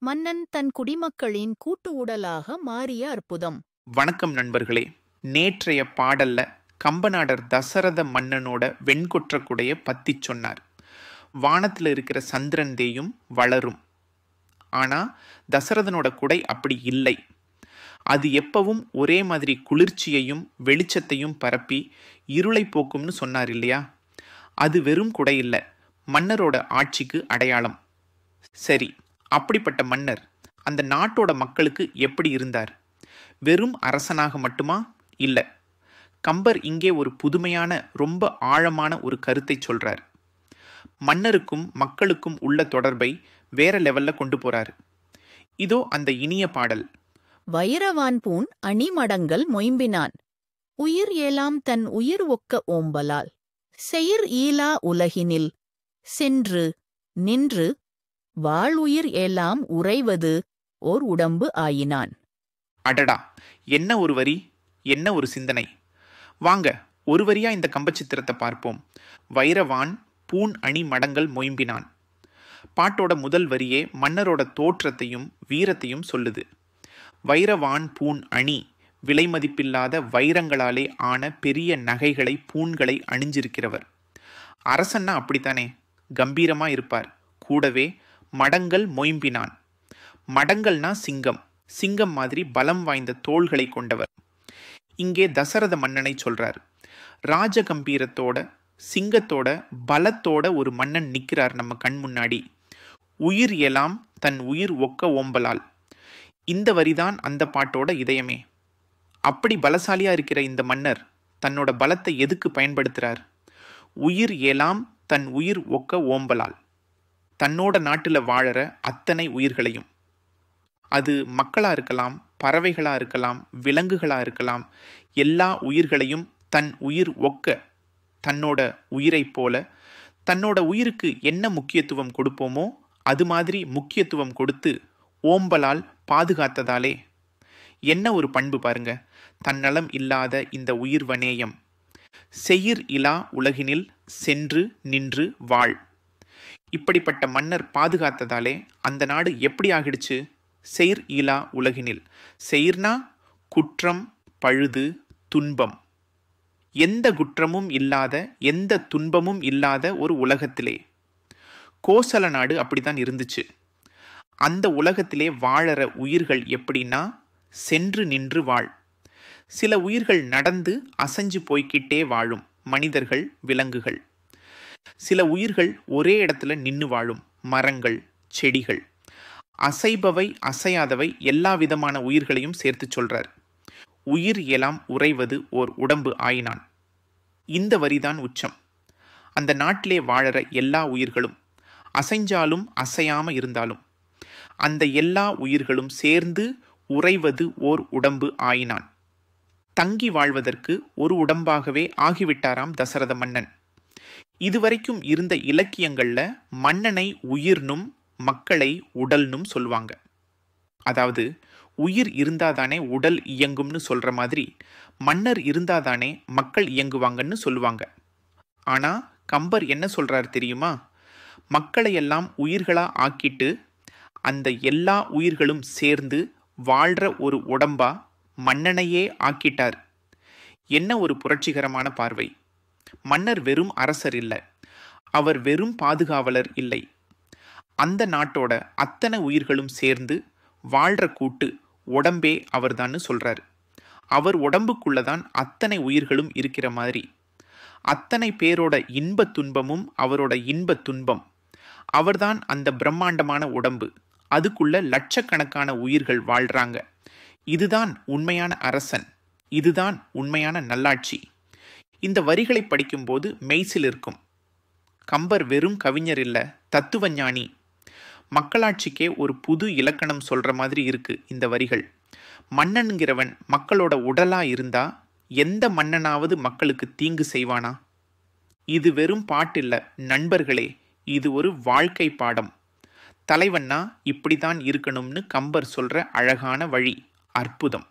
மன்னன் தன் குடிமக்களின் கூட்டு உடலாக மாறிய அற்புதம். வணக்கம் நண்பர்களே. நேற்றைய பாடல்ல கம்பநாடர் தசரத மன்னனோட வெண்கொற்ற குடைய பத்தி சொன்னார். வானத்தில் இருக்கிற சந்திரன் தேயும் வளரும். ஆனா தசரதனோட குடை அப்படி இல்லை. அது எப்பவும் ஒரே மாதிரி குளிர்ச்சியையும் வெளிச்சத்தையும் பரப்பி இருளை போக்கும்னு சொன்னார் இல்லையா? அது வெறும் குடை இல்லை, மன்னரோட ஆட்சிக்கு அடையாளம். சரி, அப்படிப்பட்ட மன்னர் அந்த நாட்டோட மக்களுக்கு எப்படி இருந்தார்? வெறும் அரசனாக மட்டுமா? இல்லை. கம்பர் இங்கே ஒரு புதுமையான, ரொம்ப ஆழமான ஒரு கருத்தை சொல்றார். மன்னருக்கும் மக்களுக்கும் உள்ள தொடர்பை வேற லெவல்ல கொண்டு போறாரு. இதோ அந்த இனிய பாடல். வைரவான் பூண் அணிமடங்கள் மொயம்பினான், உயிர் ஏலாம் தன் உயிர் ஒக்க ஓம்பலால், செயிர் ஈலா உலகினில் சென்று நின்று வாழ்உயிர் ஏலாம் உறைவது ஓர் உடம்பு ஆயினான். அடடா, என்ன ஒரு வரி, என்ன ஒரு சிந்தனை! வாங்க ஒரு வரியா இந்த கம்பச்சித்திரத்தை பார்ப்போம். வைரவான் பூண் அணி மடங்கள் மொயம்பினான். பாட்டோட முதல் வரியே மன்னரோட தோற்றத்தையும் வீரத்தையும் சொல்லுது. வைரவான் பூண் அணி, விலை மதிப்பில்லாத வைரங்களாலே ஆன பெரிய நகைகளை, பூண்களை அணிஞ்சிருக்கிறவர். அரசன்னா அப்படித்தானே, கம்பீரமா இருப்பார். கூடவே மடங்கள் மொயம்பினான். மடங்கள்னா சிங்கம். சிங்கம் மாதிரி பலம் வாய்ந்த தோள்களை கொண்டவர். இங்கே தசரத மன்னனை சொல்றார். ராஜகம்பீரத்தோட, சிங்கத்தோட, பலத்தோட ஒரு மன்னன் நிற்கிறார் நம்ம கண் முன்னாடி. உயிர் எல்லாம் தன் உயிர் ஒக்க ஓம்பலால். இந்த வரிதான் அந்த பாட்டோட இதயமே. அப்படி பலசாலியா இருக்கிற இந்த மன்னர் தன்னோட பலத்தை எதுக்கு பயன்படுத்துறார்? உயிர் எல்லாம் தன் உயிர் ஒக்க ஓம்பலால். தன்னோட நாட்டில் வாழற அத்தனை உயிர்களையும், அது மக்களா இருக்கலாம், பறவைகளா இருக்கலாம், விலங்குகளா இருக்கலாம், எல்லா உயிர்களையும் தன் உயிர் ஒக்க, தன்னோட உயிரை போல, தன்னோட உயிருக்கு என்ன முக்கியத்துவம் கொடுப்போமோ அது மாதிரி முக்கியத்துவம் கொடுத்து ஓம்பலால் பாதுகாத்ததாலே. என்ன ஒரு பண்பு பாருங்க! தன்னலம் இல்லாத இந்த உயிர்வனேயம். செயிர் இலா உலகினில் சென்று நின்று வாழ். இப்படிப்பட்ட மன்னர் பாதுகாத்ததாலே அந்த நாடு எப்படி ஆகிடுச்சு? செயிர் இலா உலகினில். செயிர்னா குற்றம், பழுது, துன்பம். எந்த குற்றமும் இல்லாத, எந்த துன்பமும் இல்லாத ஒரு உலகத்திலே. கோசல நாடு அப்படித்தான் இருந்துச்சு. அந்த உலகத்திலே வாழற உயிர்கள் எப்படின்னா சென்று நின்று வாழ். சில உயிர்கள் நடந்து அசைஞ்சு போய்கிட்டே வாழும், மனிதர்கள், விலங்குகள். சில உயிர்கள் ஒரே இடத்துல நின்று வாழும், மரங்கள், செடிகள். அசைபவை, அசையாதவை எல்லா விதமான உயிர்களையும் சேர்த்து சொல்றார். உயிர் எல்லாம் உறைவது ஓர் உடம்பு ஆயினான். இந்த வரிதான் உச்சம். அந்த நாட்டிலே வாழற எல்லா உயிர்களும், அசைஞ்சாலும் அசையாம இருந்தாலும், அந்த எல்லா உயிர்களும் சேர்ந்து உறைவது ஓர் உடம்பு ஆயினான். தங்கி வாழ்வதற்கு ஒரு உடம்பாகவே ஆகிவிட்டாராம் தசரத மன்னன். இதுவரைக்கும் இருந்த இலக்கியங்கள்ல மன்னனை உயிர்னும் மக்களை உடல்னும் சொல்லுவாங்க. அதாவது உயிர் இருந்தாதானே உடல் இயங்கும்னு சொல்ற மாதிரி மன்னர் இருந்தாதானே மக்கள் இயங்குவாங்கன்னு சொல்லுவாங்க. ஆனா கம்பர் என்ன சொல்றார் தெரியுமா? மக்களை எல்லாம் உயிர்களா ஆக்கிட்டு அந்த எல்லா உயிர்களும் சேர்ந்து வாழ்ற ஒரு உடம்பா மன்னனையே ஆக்கிட்டார். என்ன ஒரு புரட்சிகரமான பார்வை! மன்னர் வெறும் அரசர் இல்லை, அவர் வெறும் பாதுகாவலர் இல்லை. அந்த நாட்டோட அத்தனை உயிர்களும் சேர்ந்து வாழ்ற கூட்டு உடம்பே அவர்தான்னு சொல்றாரு. அவர் உடம்புக்குள்ளதான் அத்தனை உயிர்களும் இருக்கிற மாதிரி. அத்தனை பேரோட இன்ப துன்பமும் அவரோட இன்ப துன்பம். அவர்தான் அந்த பிரம்மாண்டமான உடம்பு. அதுக்குள்ள லட்சக்கணக்கான உயிர்கள் வாழ்றாங்க. இதுதான் உண்மையான அரசன். இதுதான் உண்மையான நல்லாட்சி. இந்த வரிகளை படிக்கும்போது மெய்சில் இருக்கும். கம்பர் வெறும் கவிஞர் இல்ல, தத்துவ ஞானி. மக்களாட்சிக்கே ஒரு புது இலக்கணம் சொல்ற மாதிரி இருக்கு இந்த வரிகள். மன்னன்கிறவன் மக்களோட உடலா இருந்தா எந்த மன்னனாவது மக்களுக்கு தீங்கு செய்வானா? இது வெறும் பாட்டில்ல நண்பர்களே, இது ஒரு வாழ்க்கை பாடம். தலைவன்னா இப்படித்தான் இருக்கணும்னு கம்பர் சொல்ற அழகான வழி. அற்புதம்.